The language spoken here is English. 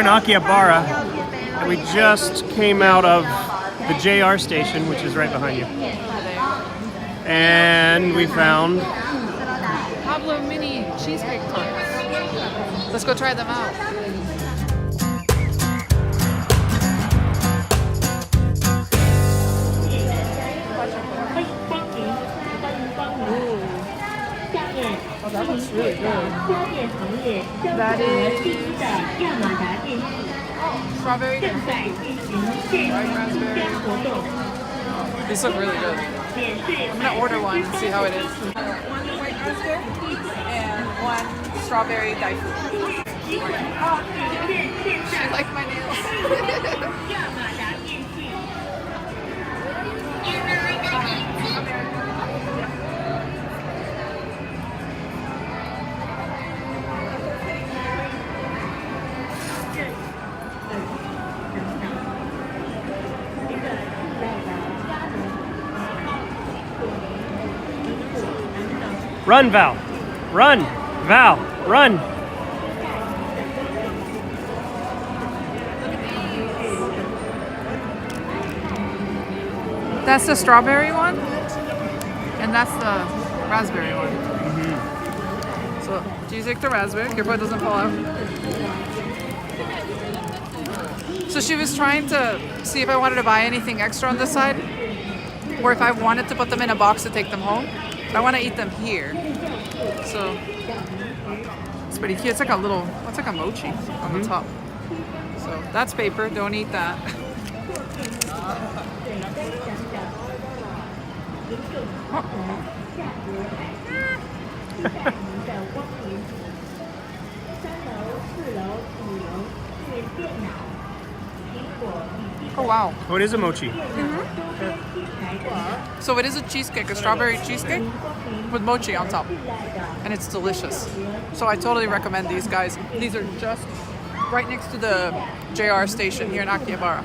We're in Akihabara, and we just came out of the JR station, which is right behind you. And we found Pablo Mini cheesecake tarts. Let's go try them out. Oh, that looks really good. That is strawberry. Raspberry. These look really good. I'm gonna order one and see how it is. One white raspberry and one strawberry daifu. She liked my nails. Run, Val. Run, Val. Run. That's the strawberry one, and that's the raspberry one. So, do you take the raspberry? Careful it doesn't fall out. So she was trying to see if I wanted to buy anything extra on this side, or if I wanted to put them in a box to take them home. I want to eat them here. So it's pretty cute. It's like a little, it's like a mochi on the top. So that's paper. Don't eat that. Oh wow. Oh, it is a mochi. So it is a cheesecake, a strawberry cheesecake with mochi on top. And it's delicious. So I totally recommend these guys. These are just right next to the JR station here in Akihabara.